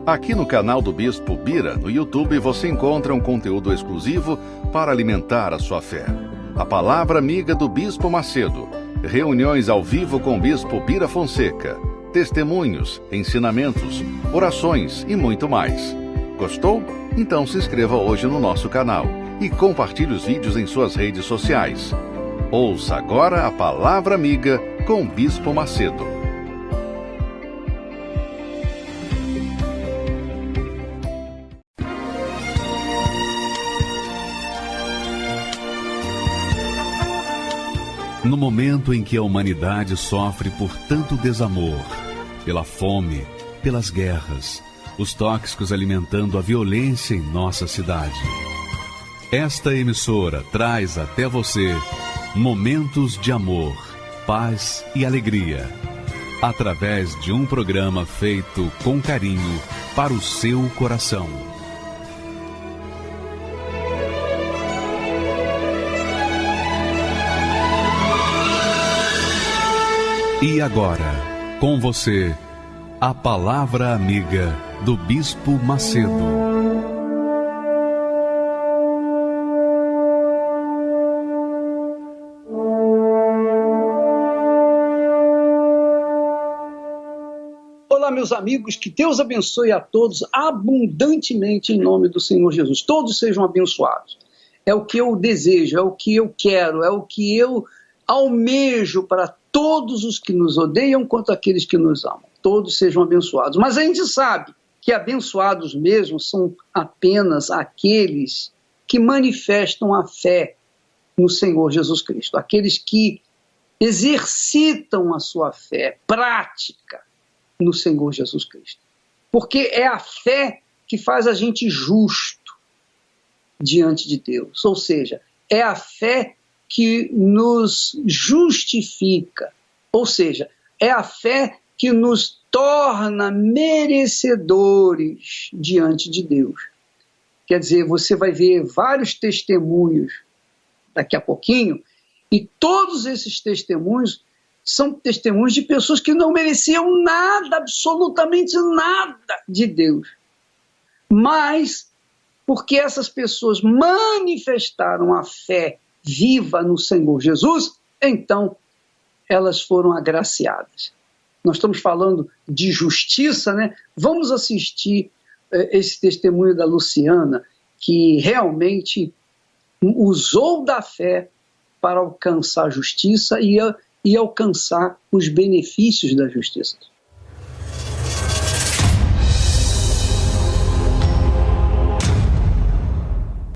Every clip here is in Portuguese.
Aqui no canal do Bispo Bira, no YouTube, você encontra um conteúdo exclusivo para alimentar a sua fé. A Palavra Amiga do Bispo Macedo, reuniões ao vivo com o Bispo Bira Fonseca, testemunhos, ensinamentos, orações e muito mais. Gostou? Então se inscreva hoje no nosso canal e compartilhe os vídeos em suas redes sociais. Ouça agora a Palavra Amiga com o Bispo Macedo. No momento em que a humanidade sofre por tanto desamor, pela fome, pelas guerras, os tóxicos alimentando a violência em nossa cidade, esta emissora traz até você momentos de amor, paz e alegria, através de um programa feito com carinho para o seu coração. E agora, com você, a Palavra Amiga do Bispo Macedo. Olá, meus amigos, que Deus abençoe a todos abundantemente em nome do Senhor Jesus. Todos sejam abençoados. É o que eu desejo, é o que eu quero, é o que eu almejo para todos os que nos odeiam quanto aqueles que nos amam. Todos sejam abençoados. Mas a gente sabe que abençoados mesmo são apenas aqueles que manifestam a fé no Senhor Jesus Cristo. Aqueles que exercitam a sua fé prática no Senhor Jesus Cristo. Porque é a fé que faz a gente justo diante de Deus. Ou seja, é a fé que nos justifica, ou seja, é a fé que nos torna merecedores diante de Deus. Quer dizer, você vai ver vários testemunhos daqui a pouquinho, e todos esses testemunhos são testemunhos de pessoas que não mereciam nada, absolutamente nada de Deus. Mas, porque essas pessoas manifestaram a fé viva no Senhor Jesus, então elas foram agraciadas. Nós estamos falando de justiça, né? Vamos assistir esse testemunho da Luciana, que realmente usou da fé para alcançar a justiça e alcançar os benefícios da justiça.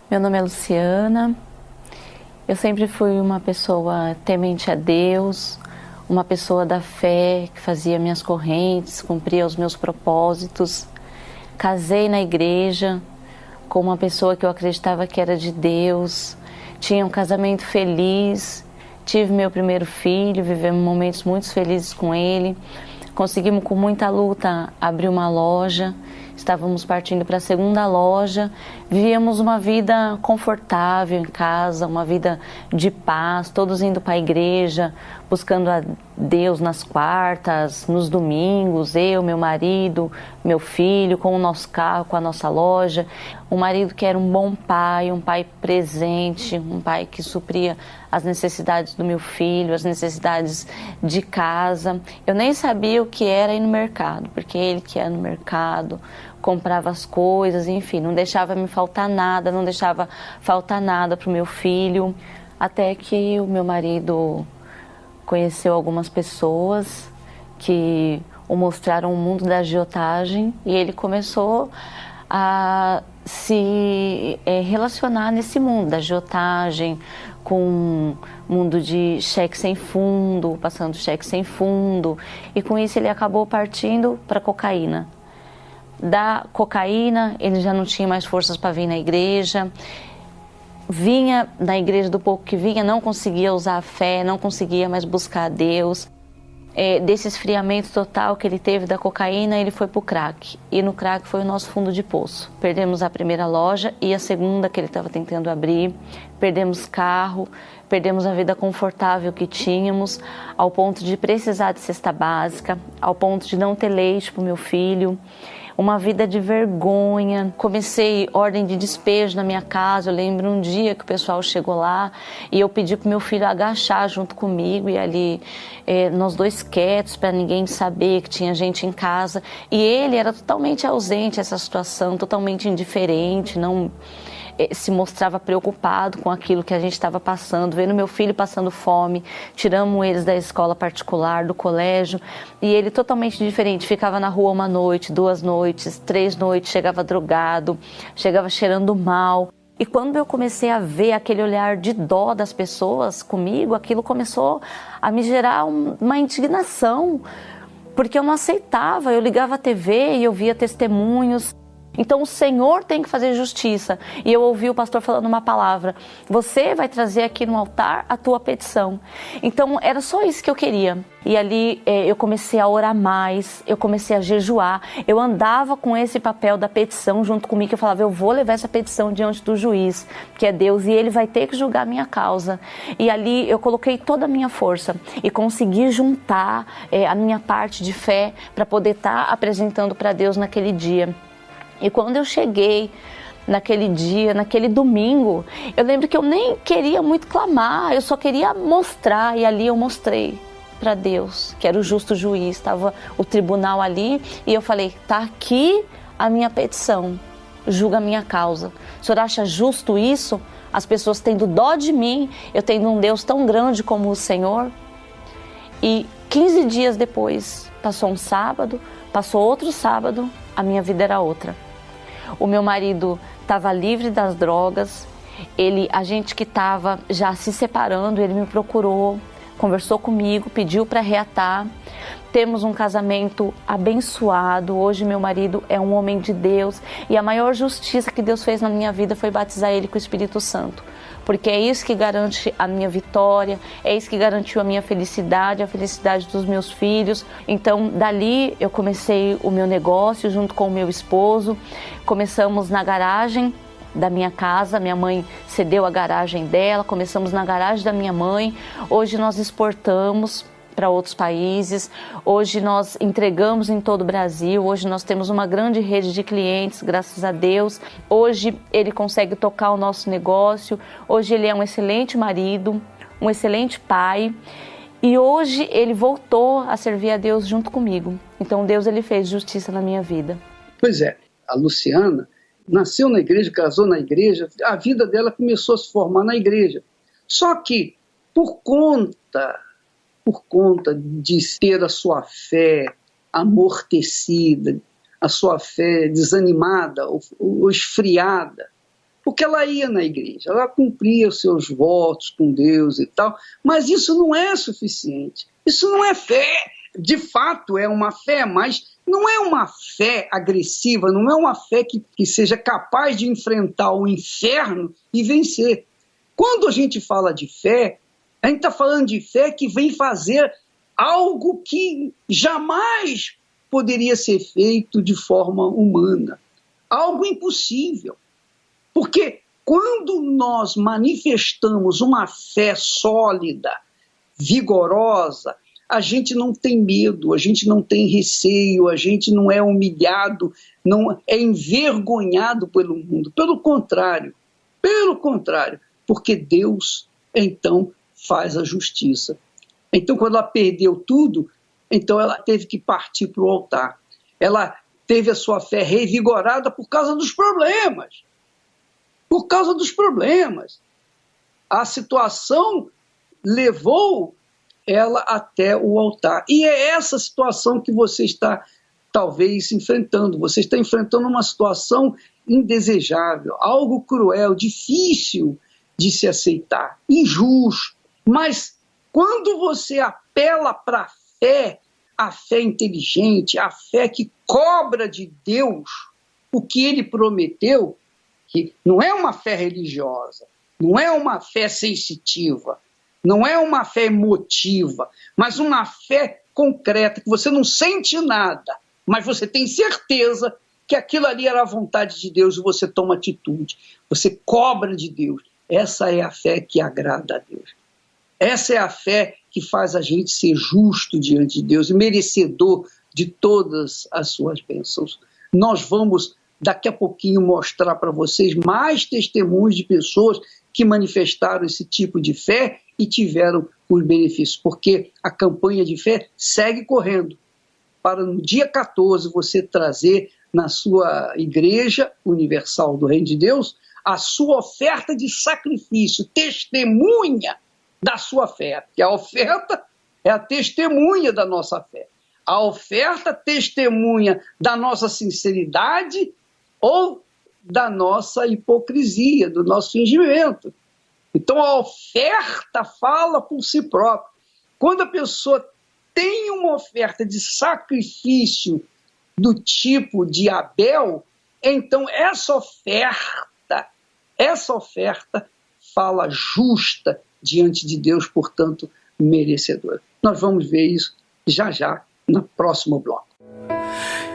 Meu nome é Luciana. Eu sempre fui uma pessoa temente a Deus, uma pessoa da fé, que fazia minhas correntes, cumpria os meus propósitos. Casei na igreja com uma pessoa que eu acreditava que era de Deus, tinha um casamento feliz, tive meu primeiro filho, vivemos momentos muito felizes com ele. Conseguimos com muita luta abrir uma loja, estávamos partindo para a segunda loja, vivíamos uma vida confortável em casa, uma vida de paz, todos indo para a igreja, buscando a Deus nas quartas, nos domingos, eu, meu marido, meu filho, com o nosso carro, com a nossa loja. Um marido que era um bom pai, um pai presente, um pai que supria as necessidades do meu filho, as necessidades de casa. Eu nem sabia o que era ir no mercado, porque ele que ia no mercado, comprava as coisas, enfim, não deixava me faltar nada, não deixava faltar nada para o meu filho, até que o meu marido conheceu algumas pessoas que o mostraram o mundo da agiotagem e ele começou a se relacionar nesse mundo da agiotagem, com mundo de cheque sem fundo, passando cheque sem fundo, e com isso ele acabou partindo para cocaína. Da cocaína, ele já não tinha mais forças para vir na igreja, vinha da igreja, do pouco que vinha, não conseguia usar a fé, não conseguia mais buscar a Deus. Desse esfriamento total que ele teve da cocaína, ele foi para o crack. E no crack foi o nosso fundo de poço. Perdemos a primeira loja e a segunda que ele estava tentando abrir. Perdemos carro, perdemos a vida confortável que tínhamos, ao ponto de precisar de cesta básica, ao ponto de não ter leite para o meu filho. uma vida de vergonha. Comecei ordem de despejo na minha casa. Eu lembro um dia que o pessoal chegou lá e eu pedi para meu filho agachar junto comigo e ali nós dois quietos para ninguém saber que tinha gente em casa. E ele era totalmente ausente a essa situação, totalmente indiferente, não se mostrava preocupado com aquilo que a gente estava passando, vendo meu filho passando fome. Tiramos eles da escola particular, do colégio, e ele totalmente diferente, ficava na rua 1 noite, 2 noites, 3 noites, chegava drogado, chegava cheirando mal. E quando eu comecei a ver aquele olhar de dó das pessoas comigo, aquilo começou a me gerar uma indignação, porque eu não aceitava. Eu ligava a TV e eu via testemunhos. Então o Senhor tem que fazer justiça. E eu ouvi o pastor falando uma palavra: você vai trazer aqui no altar a tua petição. Então era só isso que eu queria. E ali eu comecei a orar mais, eu comecei a jejuar. Eu andava com esse papel da petição junto comigo. Eu falava: eu vou levar essa petição diante do juiz, que é Deus, e ele vai ter que julgar a minha causa. E ali eu coloquei toda a minha força e consegui juntar a minha parte de fé para poder estar apresentando para Deus naquele dia. E quando eu cheguei naquele dia, naquele domingo, eu lembro que eu nem queria muito clamar, eu só queria mostrar. E ali eu mostrei para Deus, que era o justo juiz, estava o tribunal ali, e eu falei: tá aqui a minha petição, julga a minha causa. O senhor acha justo isso? As pessoas tendo dó de mim, eu tendo um Deus tão grande como o Senhor? E 15 dias depois, passou um sábado, passou outro sábado, a minha vida era outra. O meu marido estava livre das drogas, a gente que estava já se separando, ele me procurou, conversou comigo, pediu para reatar. Temos um casamento abençoado. Hoje meu marido é um homem de Deus e a maior justiça que Deus fez na minha vida foi batizar ele com o Espírito Santo. Porque é isso que garante a minha vitória, é isso que garantiu a minha felicidade, a felicidade dos meus filhos. Então, dali eu comecei o meu negócio junto com o meu esposo. Começamos na garagem da minha casa, minha mãe cedeu a garagem dela, começamos na garagem da minha mãe. Hoje nós exportamos para outros países, hoje nós entregamos em todo o Brasil, hoje nós temos uma grande rede de clientes, graças a Deus. Hoje ele consegue tocar o nosso negócio, hoje ele é um excelente marido, um excelente pai, e hoje ele voltou a servir a Deus junto comigo. Então Deus, ele fez justiça na minha vida. Pois é, a Luciana nasceu na igreja, casou na igreja, a vida dela começou a se formar na igreja. Só que por conta de ter a sua fé amortecida, a sua fé desanimada ou esfriada, porque ela ia na igreja, ela cumpria os seus votos com Deus e tal, mas isso não é suficiente, isso não é fé. De fato é uma fé, mas não é uma fé agressiva, não é uma fé que seja capaz de enfrentar o inferno e vencer. Quando a gente fala de fé, a gente está falando de fé que vem fazer algo que jamais poderia ser feito de forma humana. Algo impossível. Porque quando nós manifestamos uma fé sólida, vigorosa, a gente não tem medo, a gente não tem receio, a gente não é humilhado, não é envergonhado pelo mundo. Pelo contrário, porque Deus, então, faz a justiça. Então, quando ela perdeu tudo, então ela teve que partir para o altar. Ela teve a sua fé revigorada por causa dos problemas. Por causa dos problemas. A situação levou ela até o altar. E é essa situação que você está, talvez, enfrentando. Você está enfrentando uma situação indesejável, algo cruel, difícil de se aceitar, injusto. Mas quando você apela para a fé inteligente, a fé que cobra de Deus o que ele prometeu, que não é uma fé religiosa, não é uma fé sensitiva, não é uma fé emotiva, mas uma fé concreta, que você não sente nada, mas você tem certeza que aquilo ali era a vontade de Deus e você toma atitude, você cobra de Deus. Essa é a fé que agrada a Deus. Essa é a fé que faz a gente ser justo diante de Deus e merecedor de todas as suas bênçãos. Nós vamos, daqui a pouquinho, mostrar para vocês mais testemunhos de pessoas que manifestaram esse tipo de fé e tiveram os benefícios, porque a campanha de fé segue correndo, para no dia 14 você trazer na sua Igreja Universal do Reino de Deus a sua oferta de sacrifício, testemunha da sua fé, porque a oferta é a testemunha da nossa fé. A oferta testemunha da nossa sinceridade ou da nossa hipocrisia, do nosso fingimento. Então a oferta fala por si própria. Quando a pessoa tem uma oferta de sacrifício do tipo de Abel, então essa oferta fala justa diante de Deus, portanto, merecedora. Nós vamos ver isso já já no próximo bloco.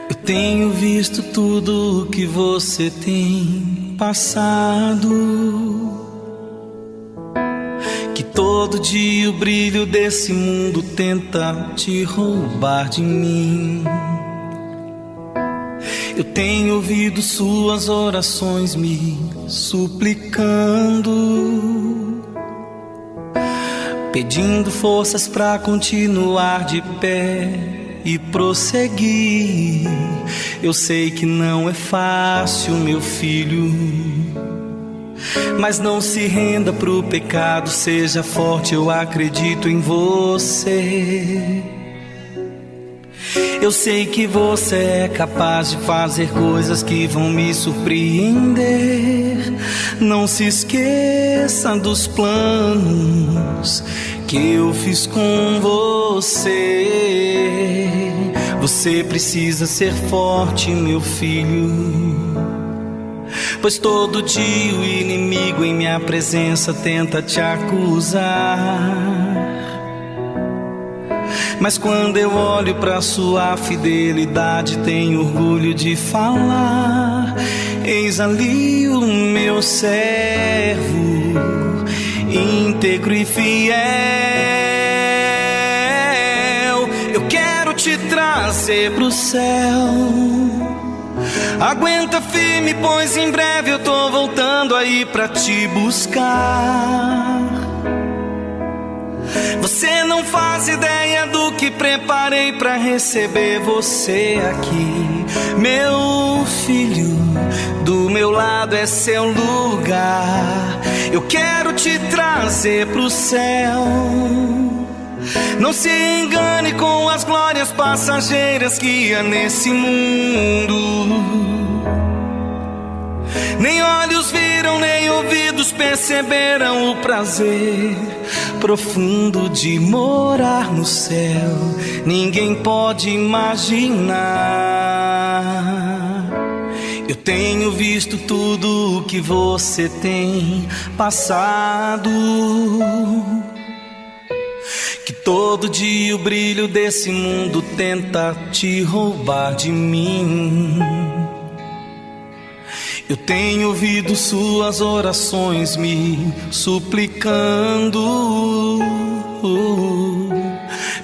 Eu tenho visto tudo que você tem passado, que todo dia o brilho desse mundo tenta te roubar de mim. Eu tenho ouvido suas orações me suplicando, pedindo forças pra continuar de pé e prosseguir. Eu sei que não é fácil, meu filho, mas não se renda pro pecado, seja forte, eu acredito em você. Eu sei que você é capaz de fazer coisas que vão me surpreender. Não se esqueça dos planos que eu fiz com você. Você precisa ser forte, meu filho, pois todo dia o inimigo em minha presença tenta te acusar. Mas quando eu olho pra sua fidelidade, tenho orgulho de falar: eis ali o meu servo, íntegro e fiel. Eu quero te trazer pro céu. Aguenta firme, pois em breve eu tô voltando aí pra te buscar. Você não faz ideia do que preparei pra receber você aqui, meu filho. Do meu lado é seu lugar. Eu quero te trazer pro céu. Não se engane com as glórias passageiras que há nesse mundo. Nem olhos viram, nem ouvidos perceberam o prazer profundo de morar no céu. Ninguém pode imaginar. Eu tenho visto tudo o que você tem passado, que todo dia o brilho desse mundo tenta te roubar de mim. Eu tenho ouvido suas orações me suplicando,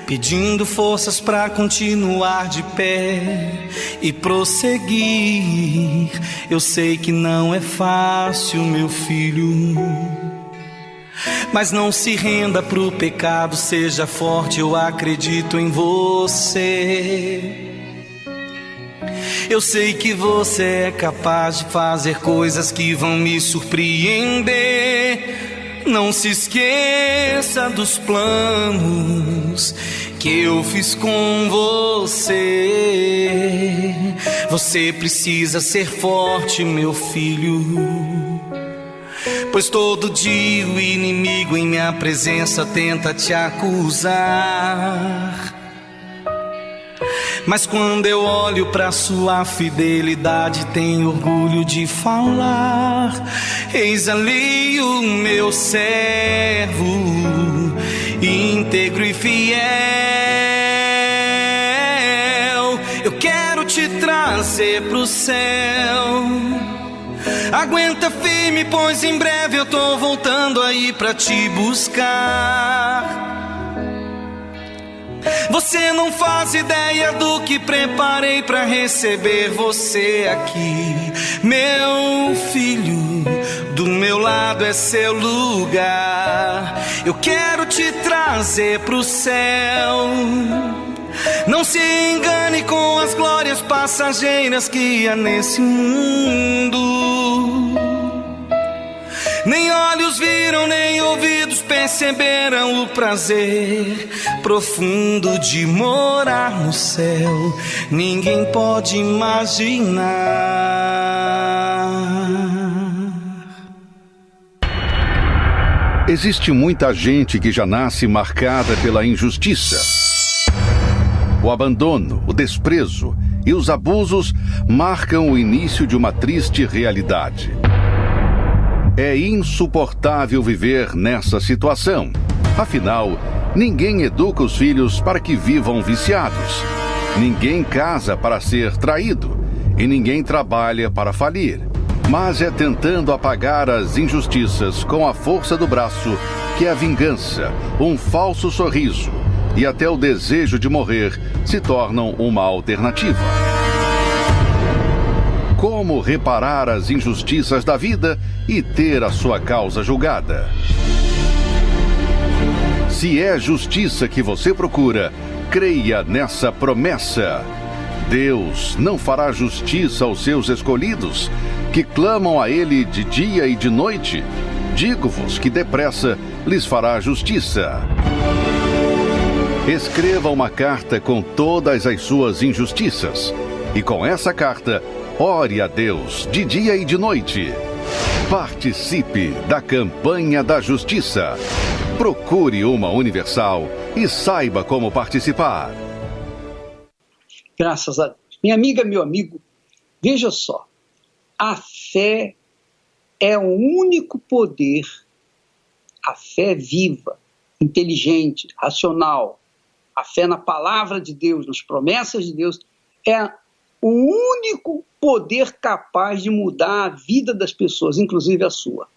pedindo forças pra continuar de pé e prosseguir. Eu sei que não é fácil, meu filho, mas não se renda pro pecado, seja forte, eu acredito em você. Eu sei que você é capaz de fazer coisas que vão me surpreender. Não se esqueça dos planos que eu fiz com você. Você precisa ser forte, meu filho, pois todo dia o inimigo em minha presença tenta te acusar. Mas quando eu olho pra sua fidelidade, tenho orgulho de falar: eis ali o meu servo, íntegro e fiel. Eu quero te trazer pro céu. Aguenta firme, pois em breve eu tô voltando aí pra te buscar. Você não faz ideia do que preparei pra receber você aqui. Meu filho, do meu lado é seu lugar. Eu quero te trazer pro céu. Não se engane com as glórias passageiras que há nesse mundo. Nem olhos viram, nem ouvidos perceberam o prazer profundo de morar no céu. Ninguém pode imaginar. Existe muita gente que já nasce marcada pela injustiça. O abandono, o desprezo e os abusos marcam o início de uma triste realidade. É insuportável viver nessa situação. Afinal, ninguém educa os filhos para que vivam viciados. Ninguém casa para ser traído. E ninguém trabalha para falir. Mas é tentando apagar as injustiças com a força do braço que a vingança, um falso sorriso e até o desejo de morrer se tornam uma alternativa. Como reparar as injustiças da vida e ter a sua causa julgada? Se é justiça que você procura, creia nessa promessa. Deus não fará justiça aos seus escolhidos, que clamam a Ele de dia e de noite. Digo-vos que depressa lhes fará justiça. Escreva uma carta com todas as suas injustiças. E com essa carta, ore a Deus de dia e de noite. Participe da campanha da justiça. Procure uma Universal e saiba como participar. Graças a Deus. Minha amiga, meu amigo, veja só. A fé é o único poder, a fé viva, inteligente, racional, a fé na palavra de Deus, nas promessas de Deus, é o único poder capaz de mudar a vida das pessoas, inclusive a sua.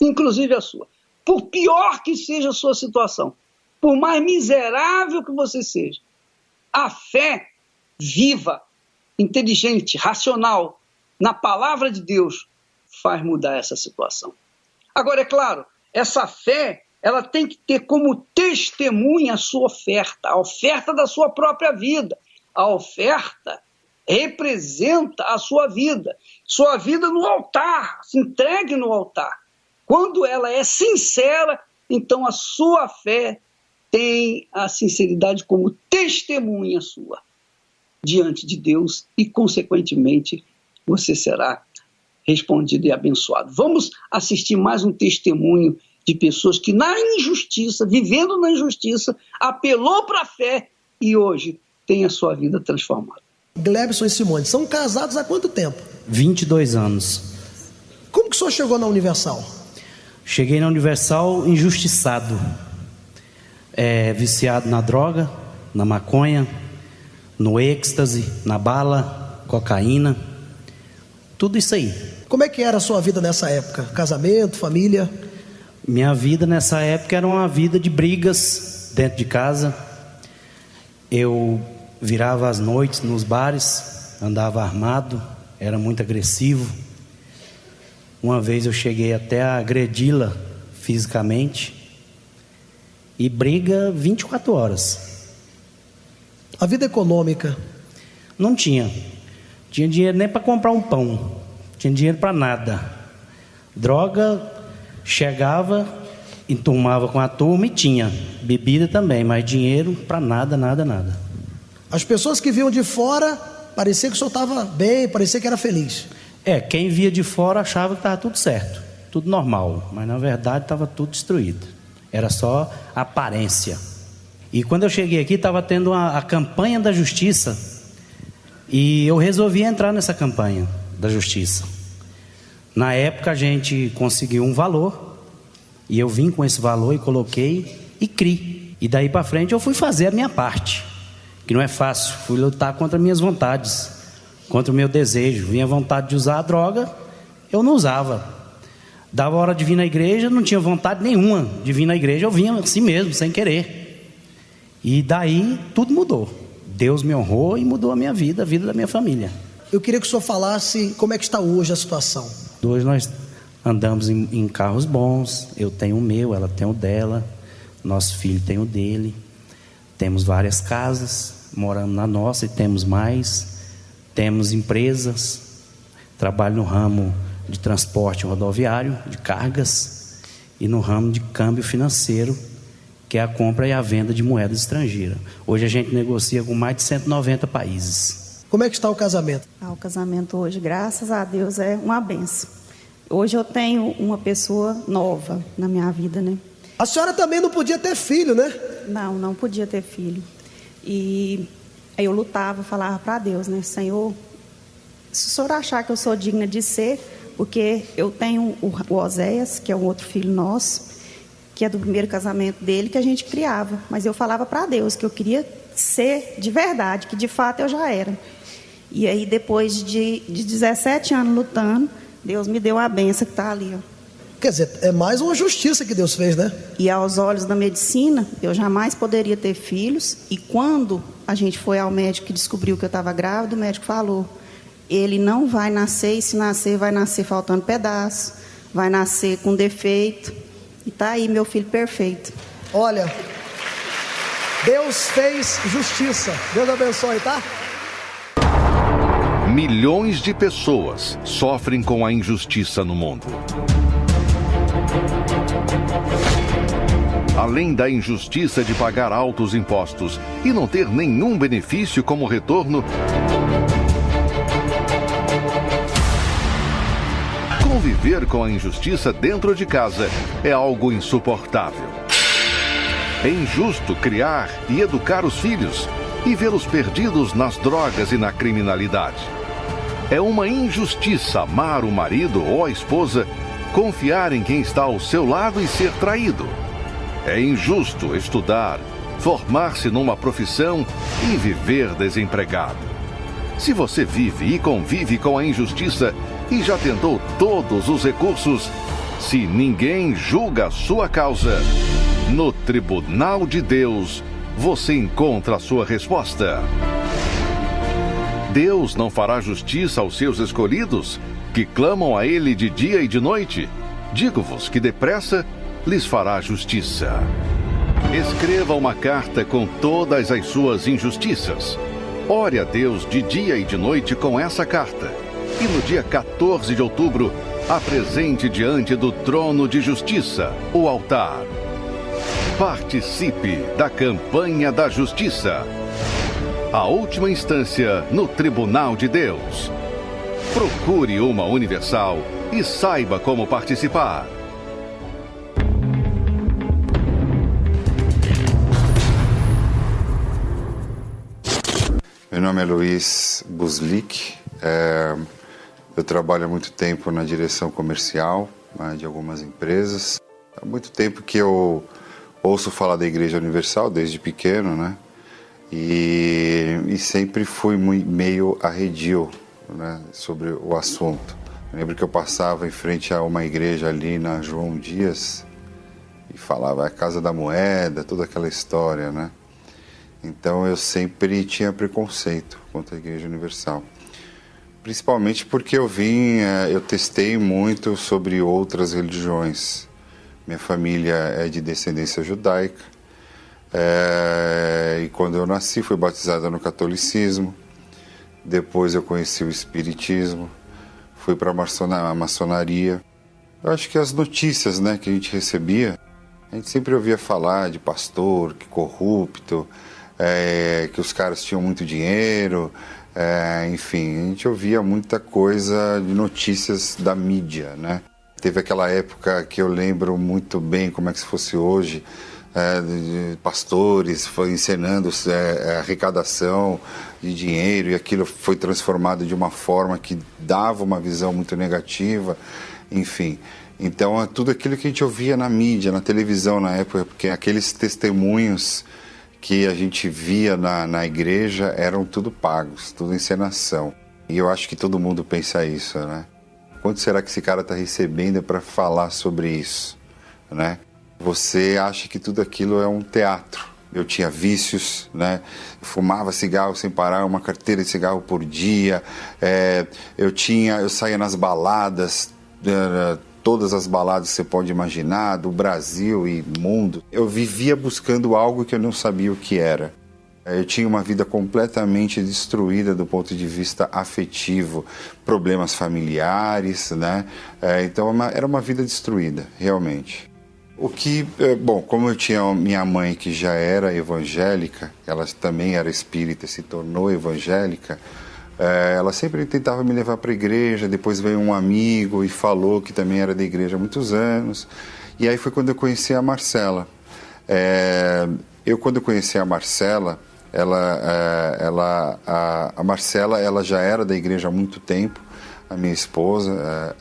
Inclusive a sua. Por pior que seja a sua situação, por mais miserável que você seja, a fé viva, inteligente, racional, na palavra de Deus, faz mudar essa situação. Agora, é claro, essa fé, ela tem que ter como testemunha a sua oferta, a oferta da sua própria vida. A oferta representa a sua vida no altar, se entregue no altar. Quando ela é sincera, então a sua fé tem a sinceridade como testemunha sua diante de Deus e, consequentemente, você será respondido e abençoado. Vamos assistir mais um testemunho de pessoas que na injustiça, vivendo na injustiça, apelou para a fé e hoje tem a sua vida transformada. Glebson e Simone, são casados há quanto tempo? 22 anos. Como que o senhor chegou na Universal? Cheguei na Universal injustiçado. Viciado na droga, na maconha, no êxtase, na bala, cocaína, tudo isso aí. Como é que era a sua vida nessa época? Casamento, família? Minha vida nessa época era uma vida de brigas dentro de casa. Eu virava as noites nos bares, andava armado, era muito agressivo. Uma vez eu cheguei até a agredi-la fisicamente. E briga 24 horas. A vida econômica? Não tinha. Tinha dinheiro nem para comprar um pão. Tinha dinheiro para nada. Droga, chegava, enturmava com a turma e tinha. Bebida também, mas dinheiro para nada, nada, nada. As pessoas que viam de fora, parecia que o senhor estava bem, parecia que era feliz. Quem via de fora achava que estava tudo certo, tudo normal. Mas na verdade estava tudo destruído. Era só aparência. E quando eu cheguei aqui, estava tendo a campanha da justiça. E eu resolvi entrar nessa campanha da justiça. Na época a gente conseguiu um valor. E eu vim com esse valor e coloquei e criei. E daí para frente eu fui fazer a minha parte. Que não é fácil. Fui lutar contra minhas vontades. Contra o meu desejo. Vinha vontade de usar a droga, eu não usava. Dava hora de vir na igreja, não tinha vontade nenhuma de vir na igreja. Eu vinha assim mesmo, sem querer. E daí tudo mudou. Deus me honrou e mudou a minha vida, a vida da minha família. Eu queria que o senhor falasse como é que está hoje a situação. Hoje nós andamos em carros bons. Eu tenho o meu, ela tem o dela. Nosso filho tem o dele. Temos várias casas, moramos na nossa e temos mais. Temos empresas. Trabalho no ramo de transporte rodoviário, de cargas, e no ramo de câmbio financeiro, que é a compra e a venda de moeda estrangeira. Hoje a gente negocia com mais de 190 países. Como é que está o casamento? O casamento hoje, graças a Deus, é uma benção. Hoje eu tenho uma pessoa nova na minha vida, né? A senhora também não podia ter filho, né? Não podia ter filho. E aí eu lutava, falava para Deus, né? Senhor, se o senhor achar que eu sou digna de ser, porque eu tenho o Oséias, que é um outro filho nosso, que é do primeiro casamento dele, que a gente criava. Mas eu falava para Deus que eu queria ser de verdade, que de fato eu já era. E aí, depois de 17 anos lutando, Deus me deu a benção que está ali, ó. Quer dizer, é mais uma justiça que Deus fez, né? E aos olhos da medicina, eu jamais poderia ter filhos. E quando a gente foi ao médico que descobriu que eu estava grávida, o médico falou: ele não vai nascer, e se nascer, vai nascer faltando pedaço, vai nascer com defeito. E está aí meu filho perfeito. Olha, Deus fez justiça. Deus abençoe, tá? Milhões de pessoas sofrem com a injustiça no mundo. Além da injustiça de pagar altos impostos e não ter nenhum benefício como retorno, conviver com a injustiça dentro de casa é algo insuportável. É injusto criar e educar os filhos e vê-los perdidos nas drogas e na criminalidade. É uma injustiça amar o marido ou a esposa, confiar em quem está ao seu lado e ser traído. É injusto estudar, formar-se numa profissão e viver desempregado. Se você vive e convive com a injustiça e já tentou todos os recursos, se ninguém julga a sua causa, no Tribunal de Deus você encontra a sua resposta. Deus não fará justiça aos seus escolhidos, que clamam a Ele de dia e de noite? Digo-vos que depressa lhes fará justiça. Escreva uma carta com todas as suas injustiças. Ore a Deus de dia e de noite com essa carta. E no dia 14 de outubro, apresente diante do trono de justiça, o altar. Participe da campanha da justiça. A última instância no Tribunal de Deus. Procure uma Universal e saiba como participar. Meu nome é Luiz Buslik. Eu trabalho há muito tempo na direção comercial de algumas empresas. Há muito tempo que eu ouço falar da Igreja Universal, desde pequeno, né? E sempre fui meio arredio, né, sobre o assunto. Eu lembro que eu passava em frente a uma igreja ali na João Dias e falava a Casa da Moeda, toda aquela história, né? Então eu sempre tinha preconceito contra a Igreja Universal. Principalmente porque eu testei muito sobre outras religiões. Minha família é de descendência judaica. E quando eu nasci, fui batizada no catolicismo. Depois eu conheci o espiritismo. Fui para a maçonaria. Eu acho que as notícias, né, que a gente recebia, a gente sempre ouvia falar de pastor, que corrupto, que os caras tinham muito dinheiro, enfim, a gente ouvia muita coisa de notícias da mídia, né? Teve aquela época que eu lembro muito bem, como é que se fosse hoje, de pastores encenando arrecadação de dinheiro, e aquilo foi transformado de uma forma que dava uma visão muito negativa, enfim. Então, tudo aquilo que a gente ouvia na mídia, na televisão na época, porque aqueles testemunhos que a gente via na igreja eram tudo pagos, tudo encenação. E eu acho que todo mundo pensa isso, né? Quanto será que esse cara está recebendo para falar sobre isso, né? Você acha que tudo aquilo é um teatro, eu tinha vícios, né? Fumava cigarro sem parar, uma carteira de cigarro por dia, eu saía nas baladas, todas as baladas que você pode imaginar, do Brasil e mundo. Eu vivia buscando algo que eu não sabia o que era. Eu tinha uma vida completamente destruída do ponto de vista afetivo, problemas familiares, né? Então era uma vida destruída, realmente. Como eu tinha minha mãe que já era evangélica, ela também era espírita, se tornou evangélica, ela sempre tentava me levar para a igreja. Depois veio um amigo e falou que também era da igreja há muitos anos. E aí foi quando eu conheci a Marcela. Quando eu conheci a Marcela, a Marcela ela já era da igreja há muito tempo, a minha esposa,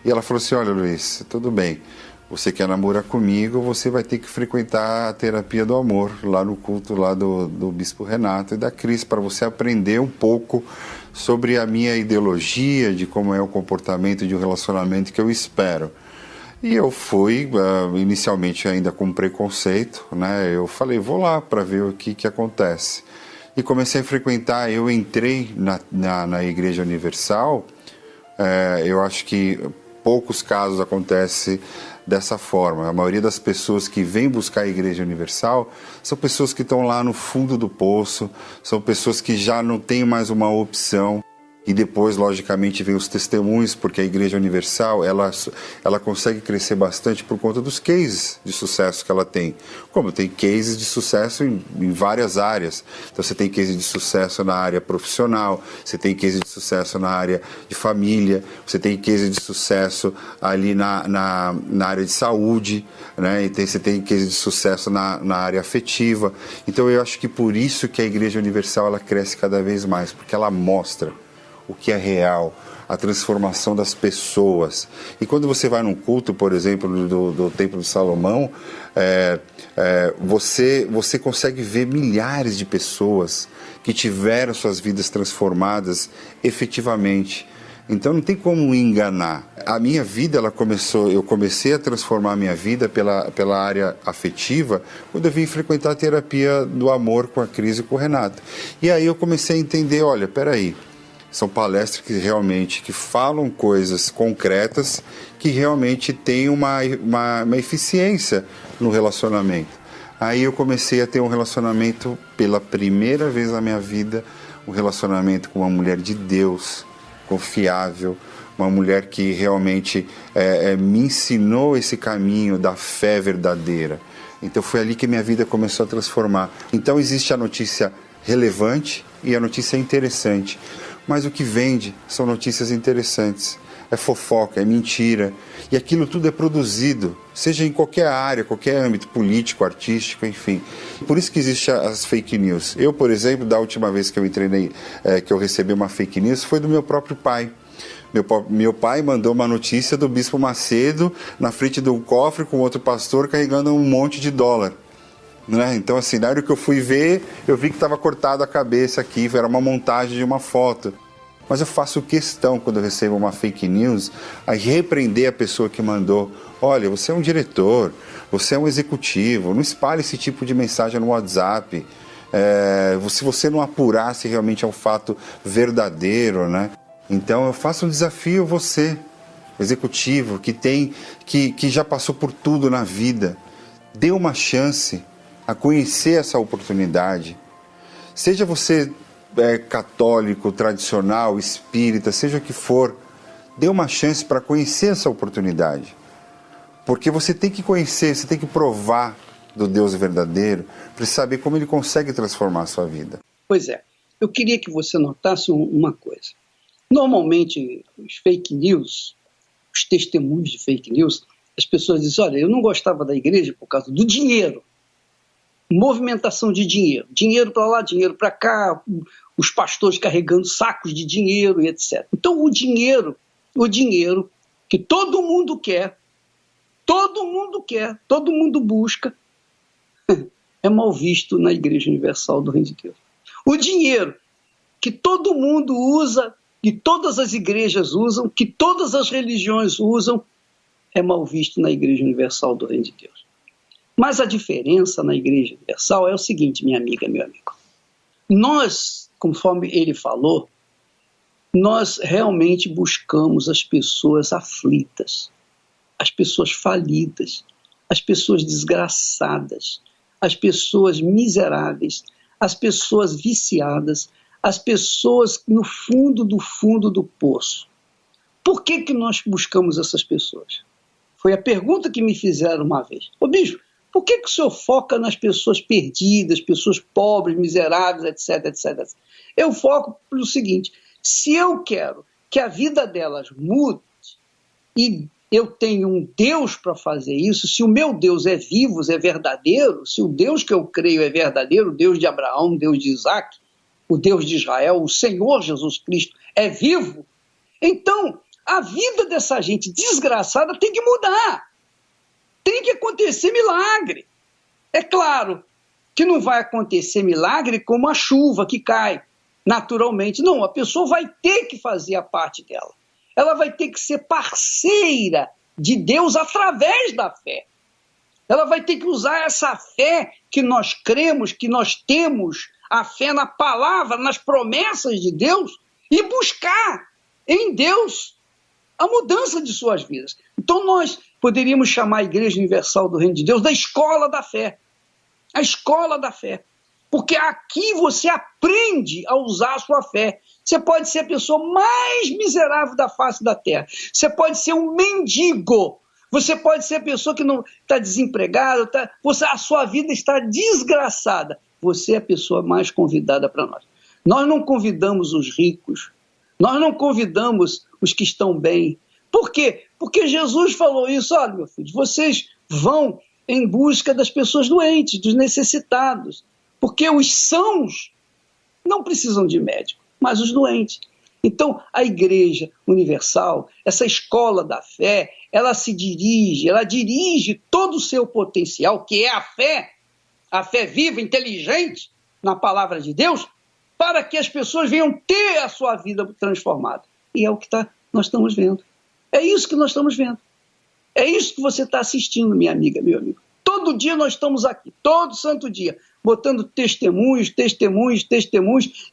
e ela falou assim: olha, Luiz, tudo bem, você quer namorar comigo, você vai ter que frequentar a terapia do amor, lá no culto lá do Bispo Renato e da Cris, para você aprender um pouco sobre a minha ideologia, de como é o comportamento de um relacionamento que eu espero. E eu fui, inicialmente ainda com preconceito, né? Eu falei, vou lá para ver o que acontece. E comecei a frequentar, eu entrei na Igreja Universal. Eu acho que poucos casos acontecem dessa forma. A maioria das pessoas que vêm buscar a Igreja Universal são pessoas que estão lá no fundo do poço, são pessoas que já não têm mais uma opção. E depois, logicamente, vem os testemunhos, porque a Igreja Universal ela consegue crescer bastante por conta dos cases de sucesso que ela tem. Como tem cases de sucesso em várias áreas. Então você tem case de sucesso na área profissional, você tem case de sucesso na área de família, você tem case de sucesso ali na área de saúde, né? E você tem case de sucesso na área afetiva. Então eu acho que por isso que a Igreja Universal ela cresce cada vez mais, porque ela mostra o que é real, a transformação das pessoas. E quando você vai num culto, por exemplo, do Templo de Salomão, você consegue ver milhares de pessoas que tiveram suas vidas transformadas efetivamente. Então não tem como enganar. A minha vida, eu comecei a transformar a minha vida pela área afetiva quando eu vim frequentar a terapia do amor com a Cris e com o Renato. E aí eu comecei a entender, olha, peraí, são palestras que falam coisas concretas, que realmente têm uma eficiência no relacionamento. Aí eu comecei a ter um relacionamento, pela primeira vez na minha vida, um relacionamento com uma mulher de Deus, confiável, uma mulher que realmente me ensinou esse caminho da fé verdadeira. Então foi ali que minha vida começou a transformar. Então existe a notícia relevante e a notícia interessante. Mas o que vende são notícias interessantes, é fofoca, é mentira, e aquilo tudo é produzido, seja em qualquer área, qualquer âmbito político, artístico, enfim. Por isso que existem as fake news. Eu, por exemplo, da última vez que eu entrei, que eu recebi uma fake news, foi do meu próprio pai. Meu pai mandou uma notícia do Bispo Macedo na frente de um cofre com outro pastor carregando um monte de dólar. Né? Então, assim, na hora que eu fui ver, eu vi que estava cortado a cabeça aqui, era uma montagem de uma foto. Mas eu faço questão, quando eu recebo uma fake news, a repreender a pessoa que mandou. Olha, você é um diretor, você é um executivo, não espalhe esse tipo de mensagem no WhatsApp. Se você não apurar se realmente é um fato verdadeiro, né? Então eu faço um desafio a você, executivo, que já passou por tudo na vida. Dê uma chance a conhecer essa oportunidade. Seja você católico, tradicional, espírita, seja o que for, dê uma chance para conhecer essa oportunidade. Porque você tem que conhecer, você tem que provar do Deus verdadeiro para saber como ele consegue transformar a sua vida. Pois é, eu queria que você notasse uma coisa. Normalmente, os fake news, os testemunhos de fake news, as pessoas dizem, olha, eu não gostava da igreja por causa do dinheiro. Movimentação de dinheiro. Dinheiro para lá, dinheiro para cá, os pastores carregando sacos de dinheiro e etc. Então o dinheiro que todo mundo quer, todo mundo busca, é mal visto na Igreja Universal do Reino de Deus. O dinheiro que todo mundo usa, que todas as igrejas usam, que todas as religiões usam, é mal visto na Igreja Universal do Reino de Deus. Mas a diferença na Igreja Universal é o seguinte, minha amiga, meu amigo. Nós, conforme ele falou, nós realmente buscamos as pessoas aflitas, as pessoas falidas, as pessoas desgraçadas, as pessoas miseráveis, as pessoas viciadas, as pessoas no fundo do poço. Por que nós buscamos essas pessoas? Foi a pergunta que me fizeram uma vez. Ô bispo, por que o senhor foca nas pessoas perdidas, pessoas pobres, miseráveis, etc, etc? Eu foco pelo seguinte, se eu quero que a vida delas mude e eu tenho um Deus para fazer isso, se o meu Deus é vivo, é verdadeiro, se o Deus que eu creio é verdadeiro, o Deus de Abraão, o Deus de Isaac, o Deus de Israel, o Senhor Jesus Cristo é vivo, então a vida dessa gente desgraçada tem que mudar. Tem que acontecer milagre. É claro que não vai acontecer milagre como a chuva que cai naturalmente. Não, a pessoa vai ter que fazer a parte dela. Ela vai ter que ser parceira de Deus através da fé. Ela vai ter que usar essa fé que nós cremos, que nós temos, a fé na palavra, nas promessas de Deus, e buscar em Deus a mudança de suas vidas. Então nós poderíamos chamar a Igreja Universal do Reino de Deus da escola da fé. A escola da fé. Porque aqui você aprende a usar a sua fé. Você pode ser a pessoa mais miserável da face da terra. Você pode ser um mendigo. Você pode ser a pessoa que não está desempregada. A sua vida está desgraçada. Você é a pessoa mais convidada para nós. Nós não convidamos os ricos. Nós não convidamos os que estão bem. Por quê? Porque Jesus falou isso. Olha, meu filho, vocês vão em busca das pessoas doentes, dos necessitados. Porque os sãos não precisam de médico, mas os doentes. Então, a Igreja Universal, essa escola da fé, ela dirige todo o seu potencial, que é a fé viva, inteligente, na palavra de Deus, para que as pessoas venham ter a sua vida transformada. E é o que nós estamos vendo. É isso que nós estamos vendo. É isso que você está assistindo, minha amiga, meu amigo. Todo dia nós estamos aqui, todo santo dia, botando testemunhos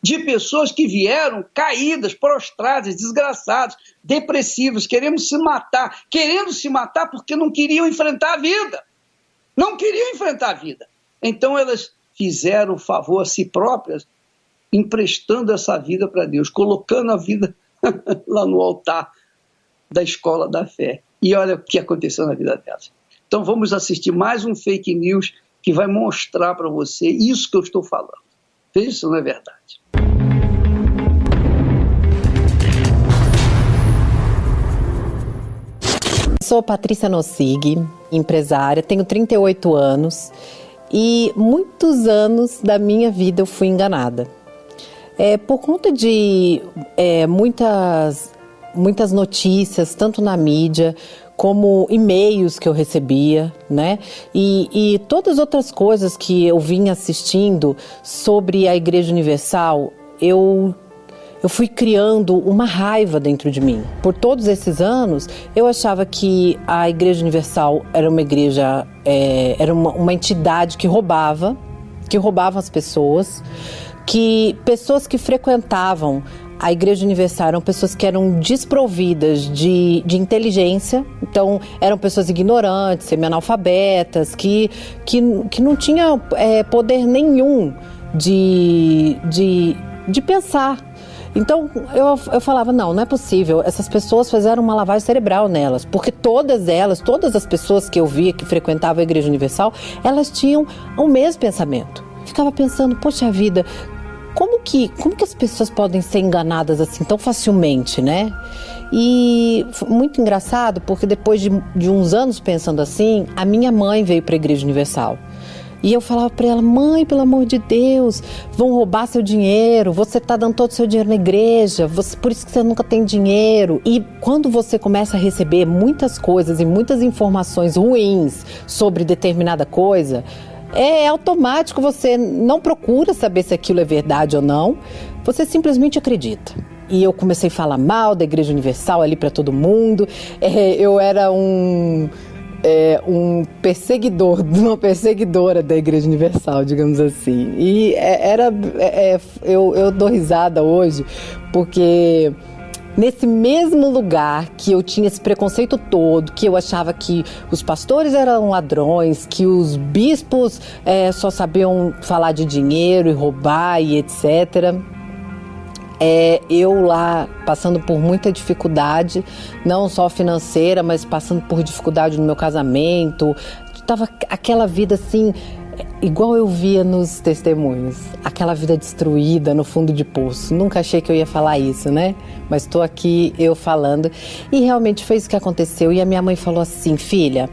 de pessoas que vieram caídas, prostradas, desgraçadas, depressivas, querendo se matar porque não queriam enfrentar a vida. Não queriam enfrentar a vida. Então elas fizeram favor a si próprias, emprestando essa vida para Deus, colocando a vida lá no altar da escola da fé. E olha o que aconteceu na vida delas. Então vamos assistir mais um fake news que vai mostrar para você isso que eu estou falando. Veja se não é verdade. Sou Patrícia Nossig, empresária, tenho 38 anos e muitos anos da minha vida eu fui enganada. Por conta de muitas notícias, tanto na mídia, como e-mails que eu recebia, né? E todas as outras coisas que eu vinha assistindo sobre a Igreja Universal, eu fui criando uma raiva dentro de mim. Por todos esses anos, eu achava que a Igreja Universal era uma igreja, era uma entidade que roubava as pessoas, que pessoas que frequentavam a Igreja Universal eram pessoas que eram desprovidas de inteligência, então eram pessoas ignorantes, semi-analfabetas, que não tinham poder nenhum de pensar. Então eu falava, não é possível, essas pessoas fizeram uma lavagem cerebral nelas, porque todas as pessoas que eu via que frequentavam a Igreja Universal, elas tinham o mesmo pensamento. Ficava pensando, poxa vida, como que as pessoas podem ser enganadas assim tão facilmente, né? E foi muito engraçado, porque depois de uns anos pensando assim, a minha mãe veio para a Igreja Universal. E eu falava para ela, mãe, pelo amor de Deus, vão roubar seu dinheiro, você está dando todo o seu dinheiro na igreja, por isso que você nunca tem dinheiro. E quando você começa a receber muitas coisas e muitas informações ruins sobre determinada coisa, é automático, você não procura saber se aquilo é verdade ou não, você simplesmente acredita. E eu comecei a falar mal da Igreja Universal ali para todo mundo, eu era um perseguidor, uma perseguidora da Igreja Universal, digamos assim. E eu dou risada hoje, porque nesse mesmo lugar que eu tinha esse preconceito todo, que eu achava que os pastores eram ladrões, que os bispos só sabiam falar de dinheiro e roubar e etc., eu lá passando por muita dificuldade, não só financeira, mas passando por dificuldade no meu casamento, tava aquela vida assim, igual eu via nos testemunhos, aquela vida destruída no fundo de poço. Nunca achei que eu ia falar isso, né? Mas estou aqui eu falando, e realmente foi isso que aconteceu. E a minha mãe falou assim: filha,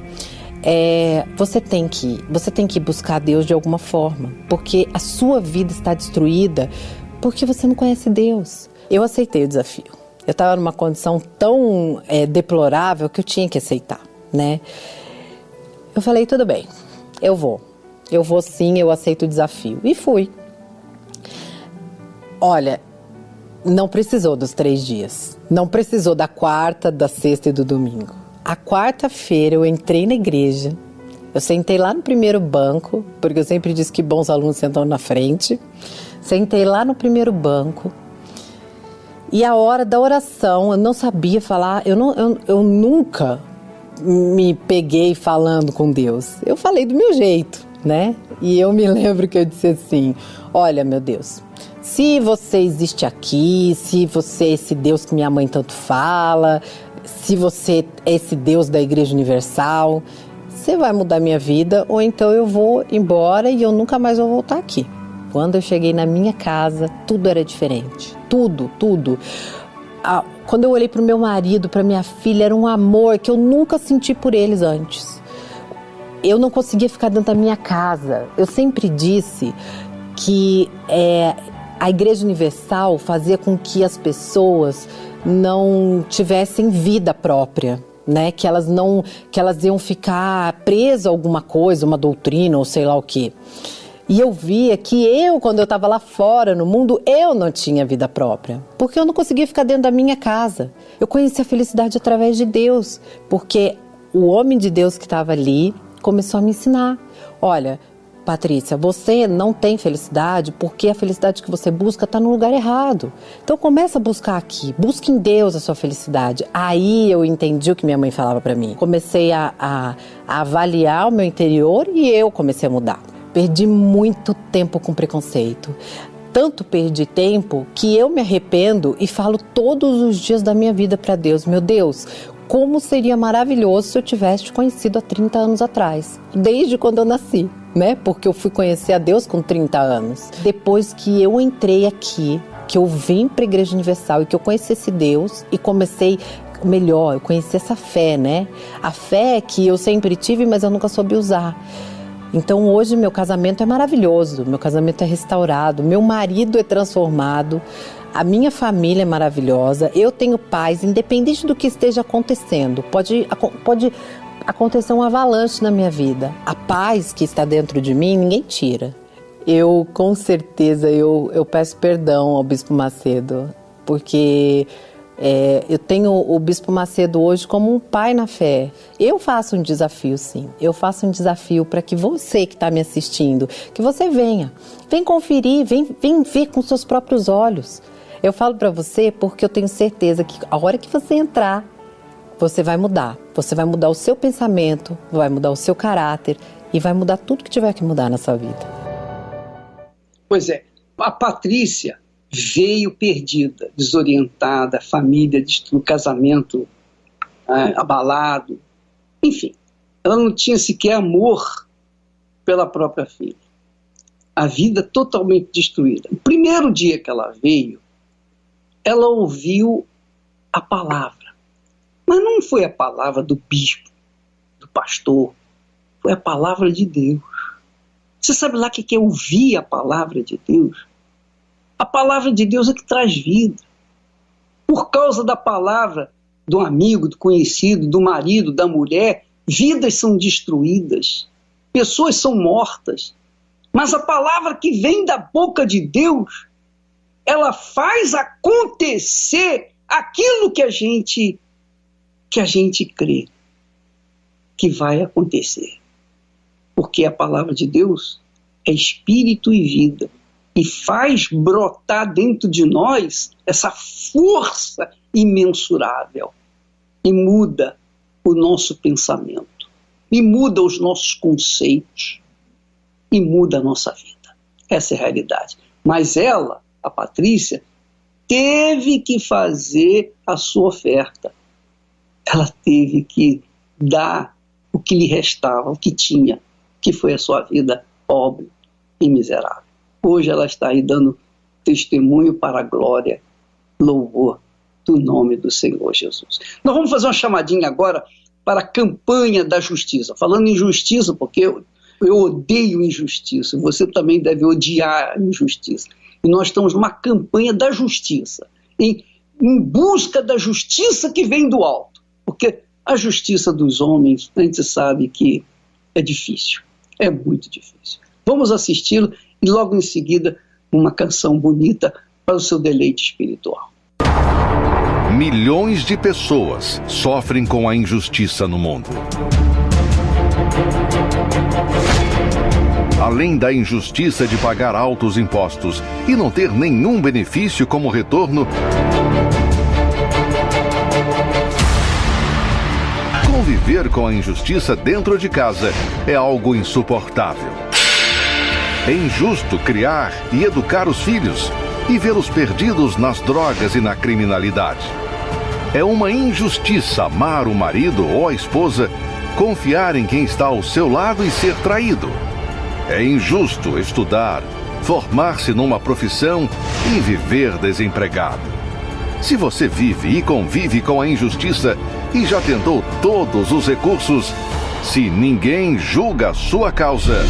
você tem que buscar Deus de alguma forma, porque a sua vida está destruída porque você não conhece Deus. Eu aceitei o desafio. Eu estava numa condição tão deplorável que eu tinha que aceitar, né? Eu falei, tudo bem, eu vou sim, eu aceito o desafio. E fui. Olha, não precisou dos 3 dias. Não precisou da quarta, da sexta e do domingo. A quarta-feira eu entrei na igreja. Eu sentei lá no primeiro banco, porque eu sempre disse que bons alunos sentam na frente. Sentei lá no primeiro banco. E a hora da oração, eu não sabia falar, eu nunca me peguei falando com Deus. Eu falei do meu jeito, né? E eu me lembro que eu disse assim: olha, meu Deus, se você existe aqui, se você é esse Deus que minha mãe tanto fala, se você é esse Deus da Igreja Universal, você vai mudar minha vida, ou então eu vou embora e eu nunca mais vou voltar aqui. Quando eu cheguei na minha casa, tudo era diferente. Tudo. Quando eu olhei para o meu marido, para minha filha, era um amor que eu nunca senti por eles antes. Eu não conseguia ficar dentro da minha casa. Eu sempre disse que a Igreja Universal fazia com que as pessoas não tivessem vida própria, né? Que elas iam ficar presas a alguma coisa, uma doutrina ou sei lá o quê. E eu via que quando eu estava lá fora no mundo, eu não tinha vida própria, porque eu não conseguia ficar dentro da minha casa. Eu conheci a felicidade através de Deus, porque o homem de Deus que estava ali começou a me ensinar. Olha, Patrícia, você não tem felicidade porque a felicidade que você busca está no lugar errado. Então começa a buscar aqui, busque em Deus a sua felicidade. Aí eu entendi o que minha mãe falava para mim. Comecei a avaliar o meu interior e eu comecei a mudar. Perdi muito tempo com preconceito. Tanto perdi tempo que eu me arrependo e falo todos os dias da minha vida para Deus: meu Deus, como seria maravilhoso se eu tivesse te conhecido há 30 anos atrás, desde quando eu nasci, né? Porque eu fui conhecer a Deus com 30 anos. Depois que eu entrei aqui, que eu vim para a Igreja Universal e que eu conheci esse Deus e comecei, melhor, eu conheci essa fé, né? A fé que eu sempre tive, mas eu nunca soube usar. Então hoje meu casamento é maravilhoso, meu casamento é restaurado, meu marido é transformado, a minha família é maravilhosa, eu tenho paz, independente do que esteja acontecendo. Pode acontecer um avalanche na minha vida. A paz que está dentro de mim, ninguém tira. Eu, com certeza, eu peço perdão ao Bispo Macedo, porque eu tenho o Bispo Macedo hoje como um pai na fé. Eu faço um desafio, sim. Eu faço um desafio para que você que está me assistindo, que você vem conferir, vem ver com seus próprios olhos. Eu falo para você porque eu tenho certeza que a hora que você entrar, você vai mudar. Você vai mudar o seu pensamento, vai mudar o seu caráter e vai mudar tudo que tiver que mudar na sua vida. Pois é, a Patrícia veio perdida, desorientada, família, o casamento abalado, enfim, ela não tinha sequer amor pela própria filha, a vida totalmente destruída. O primeiro dia que ela veio, ela ouviu a palavra, mas não foi a palavra do bispo, do pastor, foi a palavra de Deus. Você sabe lá o que é ouvir a palavra de Deus? A palavra de Deus é que traz vida. Por causa da palavra do amigo, do conhecido, do marido, da mulher, vidas são destruídas, pessoas são mortas. Mas a palavra que vem da boca de Deus, ela faz acontecer aquilo que a gente crê. que vai acontecer. Porque a palavra de Deus é espírito e vida, e faz brotar dentro de nós essa força imensurável, e muda o nosso pensamento, e muda os nossos conceitos, e muda a nossa vida. Essa é a realidade. Mas ela, a Patrícia, teve que fazer a sua oferta. Ela teve que dar o que lhe restava, o que tinha, que foi a sua vida pobre e miserável. Hoje ela está aí dando testemunho para a glória, louvor do nome do Senhor Jesus. Nós vamos fazer uma chamadinha agora para a campanha da justiça. Falando em justiça, porque eu odeio injustiça, você também deve odiar a injustiça. E nós estamos numa campanha da justiça, em busca da justiça que vem do alto. Porque a justiça dos homens, a gente sabe que é difícil, é muito difícil. Vamos assisti-lo e logo em seguida uma canção bonita para o seu deleite espiritual. Milhões de pessoas sofrem com a injustiça no mundo. Além da injustiça de pagar altos impostos e não ter nenhum benefício como retorno, conviver com a injustiça dentro de casa é algo insuportável. É injusto criar e educar os filhos e vê-los perdidos nas drogas e na criminalidade. É uma injustiça amar o marido ou a esposa, confiar em quem está ao seu lado e ser traído. É injusto estudar, formar-se numa profissão e viver desempregado. Se você vive e convive com a injustiça e já tentou todos os recursos, se ninguém julga a sua causa,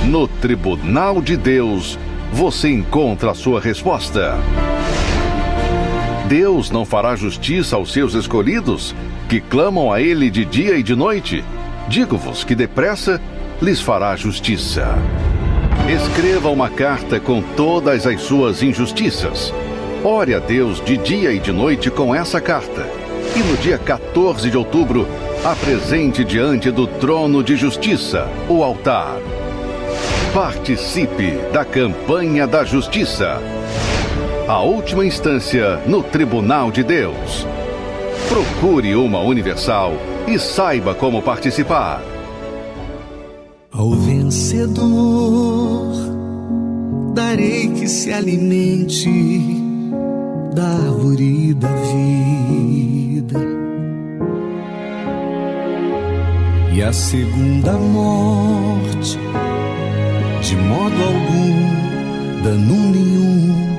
no Tribunal de Deus você encontra a sua resposta. Deus não fará justiça aos seus escolhidos, que clamam a Ele de dia e de noite? Digo-vos que depressa lhes fará justiça. Escreva uma carta com todas as suas injustiças. Ore a Deus de dia e de noite com essa carta. E no dia 14 de outubro, apresente diante do trono de justiça, o altar. Participe da campanha da justiça. A última instância no Tribunal de Deus. Procure uma Universal e saiba como participar. Ao vencedor darei que se alimente da árvore da vida, e a segunda morte de modo algum dano nenhum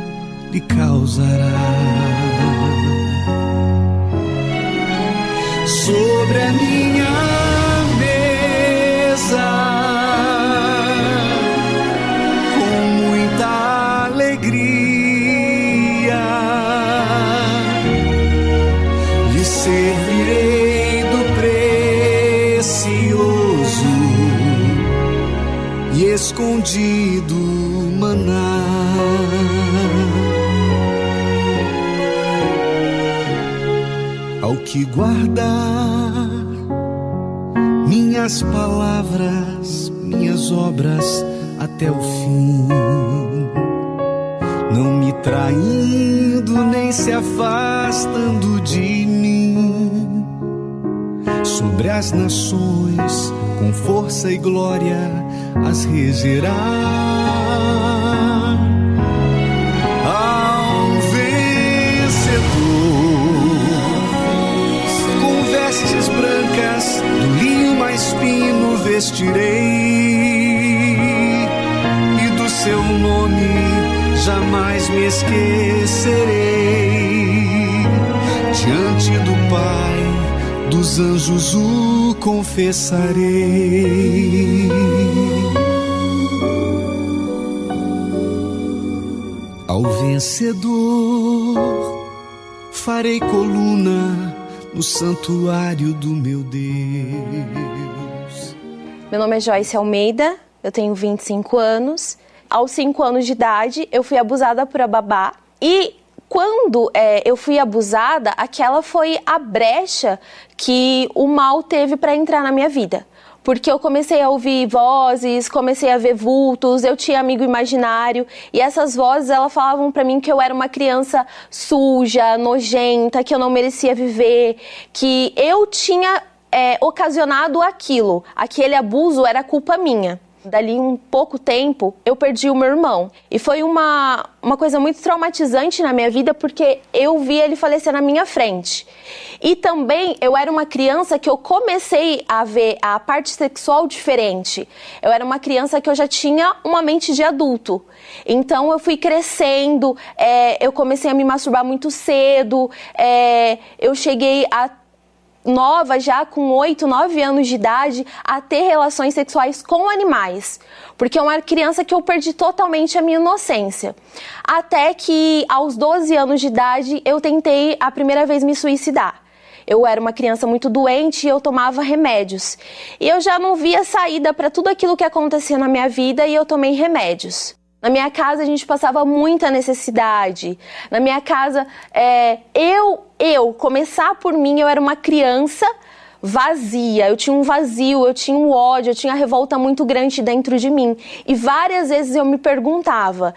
lhe causará. Sobre a minha mesa, com muita alegria, lhe servirei do precioso e escondido maná. Ao que guardar minhas palavras, minhas obras até o fim, não me traindo nem se afastando de mim, sobre as nações com força e glória as regerá. Ao vencedor com vestes brancas do linho mais fino vestirei, e do seu nome jamais me esquecerei. Diante do Pai dos anjos o confessarei. Ao vencedor farei coluna no santuário do meu Deus. Meu nome é Joyce Almeida, eu tenho 25 anos. Aos 5 anos de idade, eu fui abusada por a babá e quando eu fui abusada, aquela foi a brecha que o mal teve para entrar na minha vida. Porque eu comecei a ouvir vozes, comecei a ver vultos, eu tinha amigo imaginário. E essas vozes, elas falavam para mim que eu era uma criança suja, nojenta, que eu não merecia viver, que eu tinha ocasionado aquilo. Aquele abuso era culpa minha. Dali um pouco tempo, eu perdi o meu irmão. E foi uma coisa muito traumatizante na minha vida, porque eu vi ele falecer na minha frente. E também, eu era uma criança que eu comecei a ver a parte sexual diferente. Eu era uma criança que eu já tinha uma mente de adulto. Então, eu fui crescendo, eu comecei a me masturbar muito cedo, eu cheguei a nova, já com 8, 9 anos de idade, a ter relações sexuais com animais. Porque eu era uma criança que eu perdi totalmente a minha inocência. Até que, aos 12 anos de idade, eu tentei a primeira vez me suicidar. Eu era uma criança muito doente e eu tomava remédios. E eu já não via saída para tudo aquilo que acontecia na minha vida e eu tomei remédios. Na minha casa a gente passava muita necessidade. Na minha casa, começar por mim, eu era uma criança vazia. Eu tinha um vazio, eu tinha um ódio, eu tinha revolta muito grande dentro de mim. E várias vezes eu me perguntava,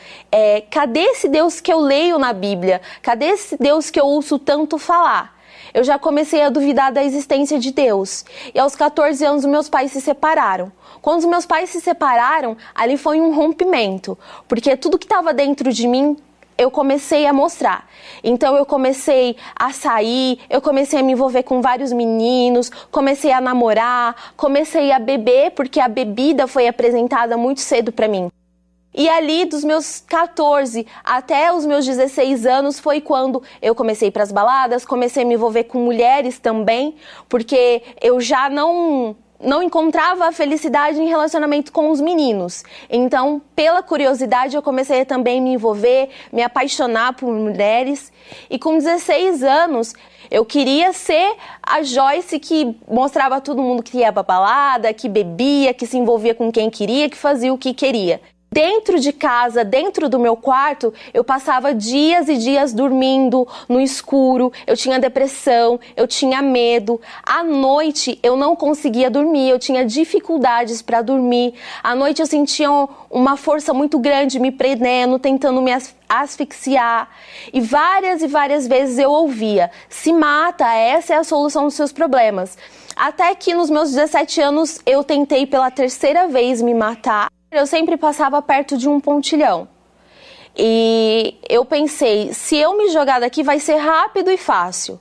cadê esse Deus que eu leio na Bíblia? Cadê esse Deus que eu ouço tanto falar? Eu já comecei a duvidar da existência de Deus. E aos 14 anos, meus pais se separaram. Quando os meus pais se separaram, ali foi um rompimento. Porque tudo que estava dentro de mim, eu comecei a mostrar. Então, eu comecei a sair, eu comecei a me envolver com vários meninos, comecei a namorar, comecei a beber, porque a bebida foi apresentada muito cedo para mim. E ali, dos meus 14 até os meus 16 anos, foi quando eu comecei para as baladas, comecei a me envolver com mulheres também, porque eu já não encontrava a felicidade em relacionamento com os meninos. Então, pela curiosidade, eu comecei a também me envolver, me apaixonar por mulheres. E com 16 anos, eu queria ser a Joyce que mostrava a todo mundo que ia pra balada, que bebia, que se envolvia com quem queria, que fazia o que queria. Dentro de casa, dentro do meu quarto, eu passava dias e dias dormindo no escuro, eu tinha depressão, eu tinha medo. À noite eu não conseguia dormir, eu tinha dificuldades para dormir. À noite eu sentia uma força muito grande me prendendo, tentando me asfixiar. E várias vezes eu ouvia, se mata, essa é a solução dos seus problemas. Até que nos meus 17 anos eu tentei pela terceira vez me matar. Eu sempre passava perto de um pontilhão. E eu pensei, se eu me jogar daqui vai ser rápido e fácil.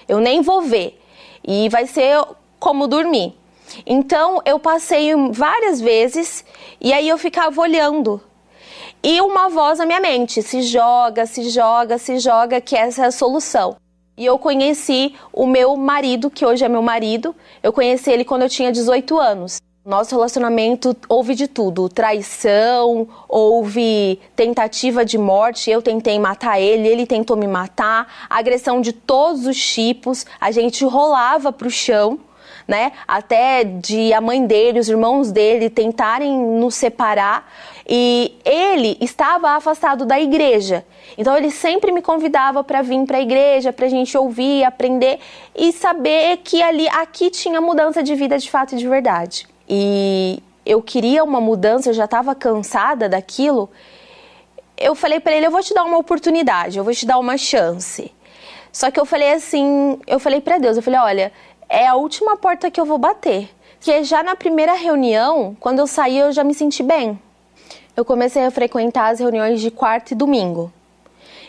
Eu nem vou ver. E vai ser como dormir. Então eu passei várias vezes e aí eu ficava olhando. E uma voz na minha mente, se joga, que essa é a solução. E eu conheci o meu marido, que hoje é meu marido. Eu conheci ele quando eu tinha 18 anos. Nosso relacionamento houve de tudo, traição, houve tentativa de morte, eu tentei matar ele tentou me matar, agressão de todos os tipos, a gente rolava pro chão, né? Até de a mãe dele, os irmãos dele tentarem nos separar. E ele estava afastado da igreja. Então ele sempre me convidava para vir para a igreja, para a gente ouvir, aprender e saber que aqui tinha mudança de vida de fato e de verdade. E eu queria uma mudança, eu já estava cansada daquilo. Eu falei para ele, eu vou te dar uma oportunidade, eu vou te dar uma chance. Só que eu falei assim, eu falei para Deus, olha, é a última porta que eu vou bater. Porque já na primeira reunião, quando eu saí, eu já me senti bem. Eu comecei a frequentar as reuniões de quarta e domingo.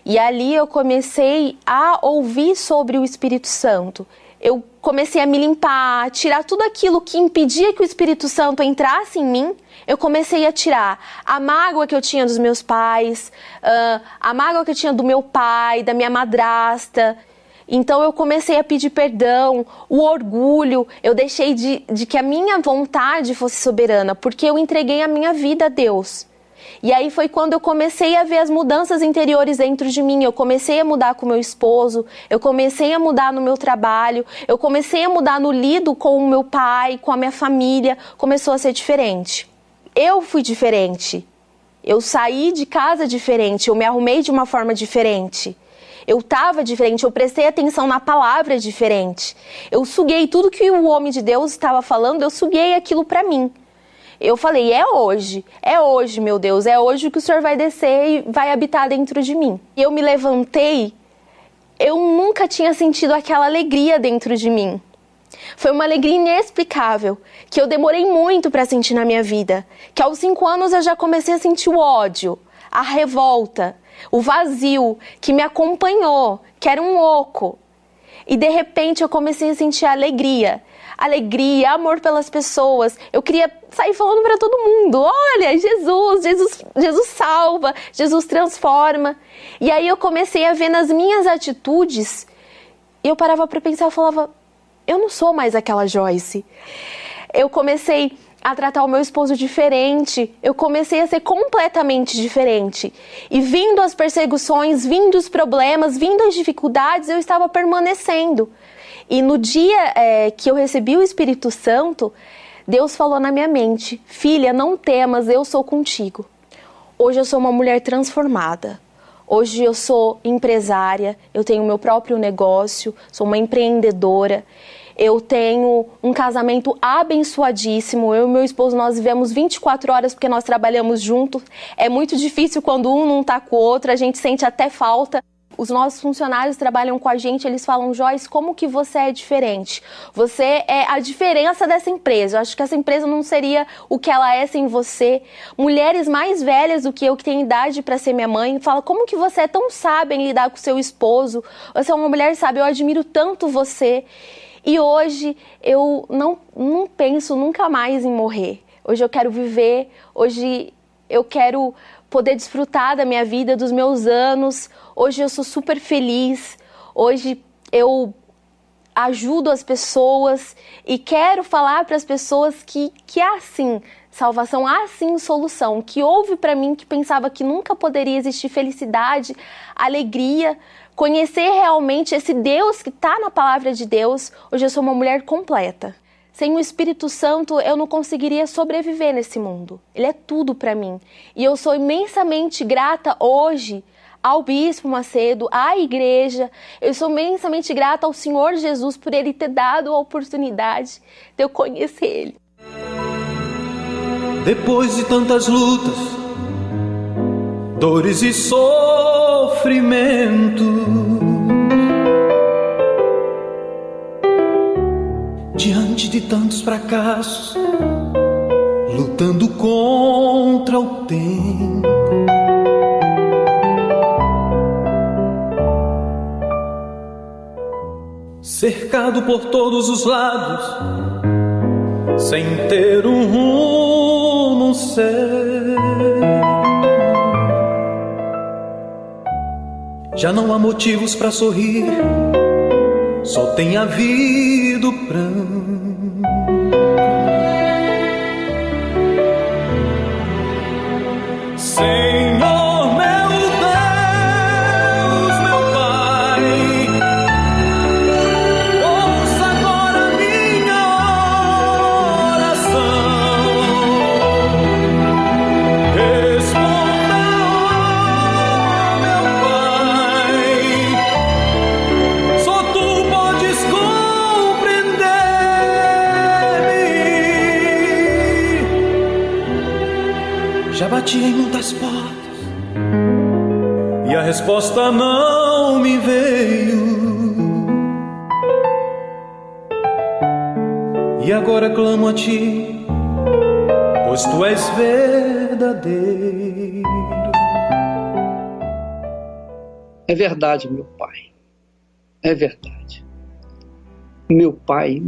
E ali eu comecei a ouvir sobre o Espírito Santo. Eu comecei a me limpar, tirar tudo aquilo que impedia que o Espírito Santo entrasse em mim. Eu comecei a tirar a mágoa que eu tinha dos meus pais, a mágoa que eu tinha do meu pai, da minha madrasta. Então eu comecei a pedir perdão, o orgulho, eu deixei de que a minha vontade fosse soberana, porque eu entreguei a minha vida a Deus. E aí foi quando eu comecei a ver as mudanças interiores dentro de mim. Eu comecei a mudar com o meu esposo, eu comecei a mudar no meu trabalho, eu comecei a mudar no lido com o meu pai, com a minha família. Começou a ser diferente. Eu fui diferente. Eu saí de casa diferente, eu me arrumei de uma forma diferente. Eu estava diferente, eu prestei atenção na palavra diferente. Eu suguei tudo que o homem de Deus estava falando, eu suguei aquilo para mim. Eu falei, é hoje, meu Deus, é hoje que o Senhor vai descer e vai habitar dentro de mim. E eu me levantei, eu nunca tinha sentido aquela alegria dentro de mim. Foi uma alegria inexplicável, que eu demorei muito para sentir na minha vida. Que aos 5 anos eu já comecei a sentir o ódio, a revolta, o vazio que me acompanhou, que era um oco. E de repente eu comecei a sentir alegria, amor pelas pessoas. Eu queria sair falando para todo mundo, olha, Jesus salva, Jesus transforma. E aí eu comecei a ver nas minhas atitudes, e eu parava para pensar, eu falava, eu não sou mais aquela Joyce. Eu comecei a tratar o meu esposo diferente, eu comecei a ser completamente diferente. E vindo as perseguições, vindo os problemas, vindo as dificuldades, eu estava permanecendo. E no dia que eu recebi o Espírito Santo, Deus falou na minha mente, filha, não temas, eu sou contigo. Hoje eu sou uma mulher transformada. Hoje eu sou empresária, eu tenho meu próprio negócio, sou uma empreendedora. Eu tenho um casamento abençoadíssimo. Eu e meu esposo, nós vivemos 24 horas porque nós trabalhamos juntos. É muito difícil quando um não está com o outro, a gente sente até falta. Os nossos funcionários trabalham com a gente, eles falam, Joyce, como que você é diferente? Você é a diferença dessa empresa. Eu acho que essa empresa não seria o que ela é sem você. Mulheres mais velhas do que eu, que têm idade para ser minha mãe, falam, como que você é tão sábia em lidar com seu esposo? Você é uma mulher sábia, eu admiro tanto você. E hoje eu não penso nunca mais em morrer. Hoje eu quero viver, hoje eu quero poder desfrutar da minha vida, dos meus anos. Hoje eu sou super feliz, hoje eu ajudo as pessoas e quero falar para as pessoas que há sim salvação, há sim solução, que houve para mim que pensava que nunca poderia existir felicidade, alegria, conhecer realmente esse Deus que está na palavra de Deus. Hoje eu sou uma mulher completa. Sem o Espírito Santo, eu não conseguiria sobreviver nesse mundo. Ele é tudo para mim. E eu sou imensamente grata hoje ao Bispo Macedo, à igreja. Eu sou imensamente grata ao Senhor Jesus por Ele ter dado a oportunidade de eu conhecer Ele. Depois de tantas lutas, dores e sofrimento, diante de tantos fracassos, lutando contra o tempo, cercado por todos os lados, sem ter um rumo certo, já não há motivos para sorrir, só tem havido pranto. Senhor, meu Deus, meu Pai, ouça agora minha oração. Responda, meu Pai, só tu podes compreender-me. Já bati em muitas portas e a resposta não me veio. E agora clamo a ti, pois tu és verdadeiro. É verdade, meu Pai. É verdade. Meu Pai,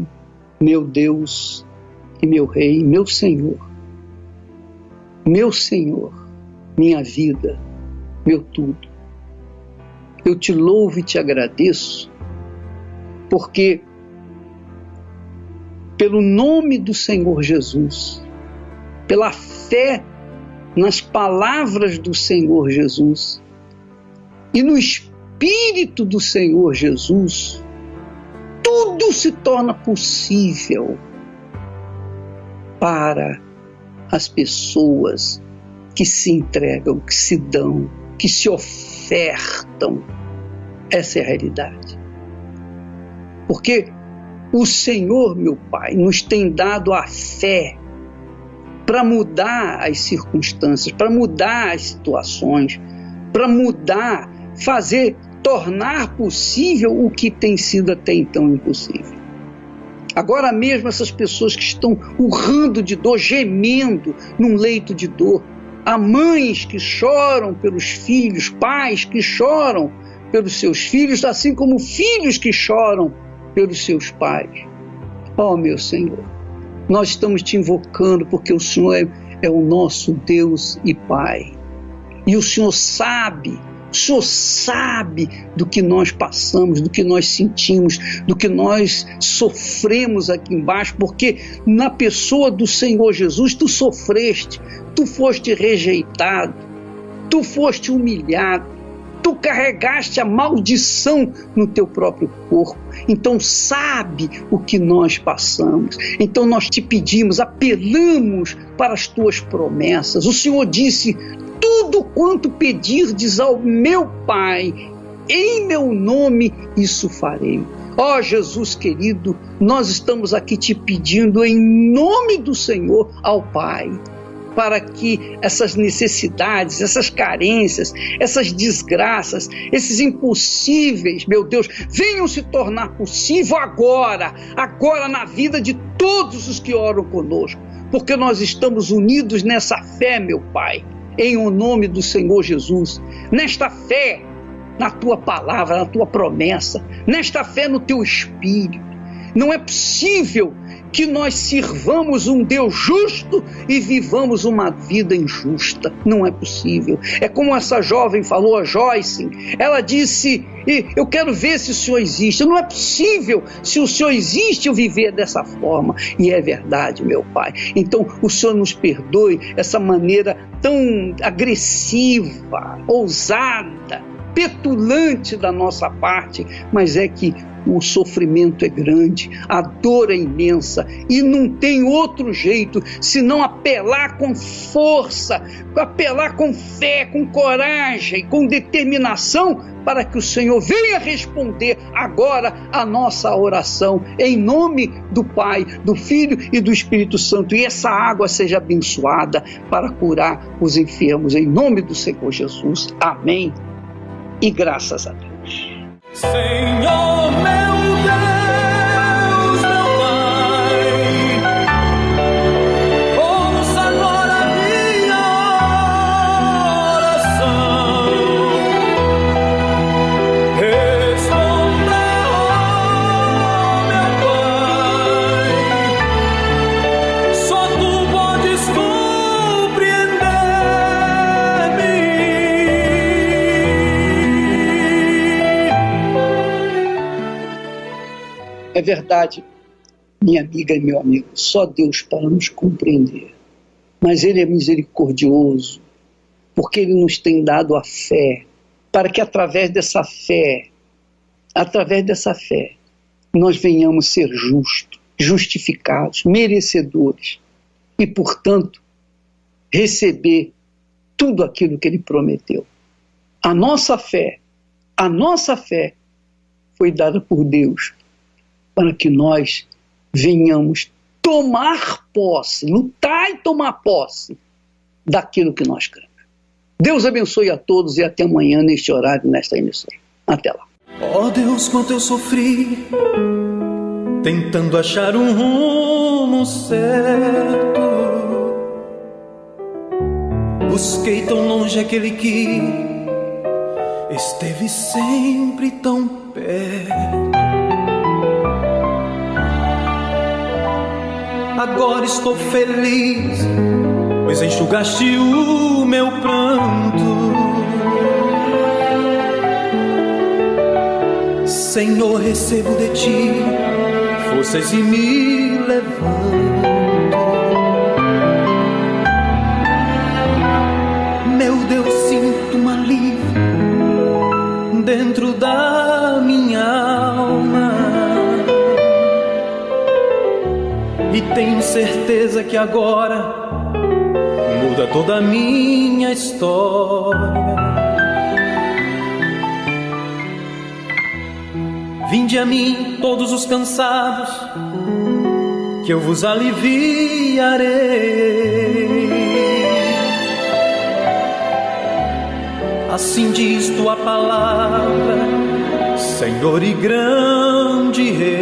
meu Deus e meu Rei, meu Senhor. Meu Senhor, minha vida, meu tudo. Eu te louvo e te agradeço, porque pelo nome do Senhor Jesus, pela fé nas palavras do Senhor Jesus e no Espírito do Senhor Jesus, tudo se torna possível para as pessoas que se entregam, que se dão, que se ofertam Essa é a realidade. Porque o Senhor, meu Pai, nos tem dado a fé para mudar as circunstâncias, para mudar as situações, para mudar, tornar possível o que tem sido até então impossível. Agora mesmo essas pessoas que estão urrando de dor, gemendo num leito de dor, há mães que choram pelos filhos, pais que choram pelos seus filhos, assim como filhos que choram pelos seus pais. Ó, meu Senhor, nós estamos te invocando porque o Senhor é o nosso Deus e Pai. E o Senhor sabe do que nós passamos, do que nós sentimos, do que nós sofremos aqui embaixo, porque na pessoa do Senhor Jesus tu sofreste, tu foste rejeitado, tu foste humilhado, tu carregaste a maldição no teu próprio corpo. Então sabe o que nós passamos. Então nós te pedimos, apelamos para as tuas promessas. O Senhor disse: tudo quanto pedirdes ao meu Pai, em meu nome, isso farei. Ó Jesus querido, nós estamos aqui te pedindo em nome do Senhor ao Pai, para que essas necessidades, essas carências, essas desgraças, esses impossíveis, meu Deus, venham se tornar possível agora na vida de todos os que oram conosco, porque nós estamos unidos nessa fé, meu Pai, em o nome do Senhor Jesus, nesta fé na tua palavra, na tua promessa, nesta fé no teu Espírito. Não é possível que nós sirvamos um Deus justo e vivamos uma vida injusta. Não é possível. É como essa jovem falou, a Joyce. Ela disse: eu quero ver se o Senhor existe. Não é possível, se o Senhor existe, eu viver dessa forma. E é verdade, meu Pai. Então o Senhor nos perdoe essa maneira tão agressiva, ousada, petulante da nossa parte, mas é que o sofrimento é grande, a dor é imensa e não tem outro jeito senão apelar com força, apelar com fé, com coragem, com determinação, para que o Senhor venha responder agora a nossa oração, em nome do Pai, do Filho e do Espírito Santo, e essa água seja abençoada para curar os enfermos, em nome do Senhor Jesus. Amém. E graças a Deus. Senhor, meu Deus, meu Pai, ouça agora a minha oração, responda, meu Pai, só tu podes compreender-me. É verdade, minha amiga e meu amigo, só Deus para nos compreender. Mas Ele é misericordioso, porque Ele nos tem dado a fé, para que através dessa fé, nós venhamos ser justos, justificados, merecedores, e, portanto, receber tudo aquilo que Ele prometeu. A nossa fé foi dada por Deus, para que nós venhamos tomar posse, lutar e tomar posse daquilo que nós cremos. Deus abençoe a todos e até amanhã neste horário, nesta emissora. Até lá. Ó Deus, quanto eu sofri, tentando achar um rumo certo. Busquei tão longe aquele que esteve sempre tão perto. Agora estou feliz, pois enxugaste o meu pranto. Senhor, recebo de ti forças e me levanto. Meu Deus, sinto um alívio dentro da minha alma. E tenho certeza que agora muda toda a minha história. Vinde a mim todos os cansados, que eu vos aliviarei. Assim diz tua palavra, Senhor e grande Rei.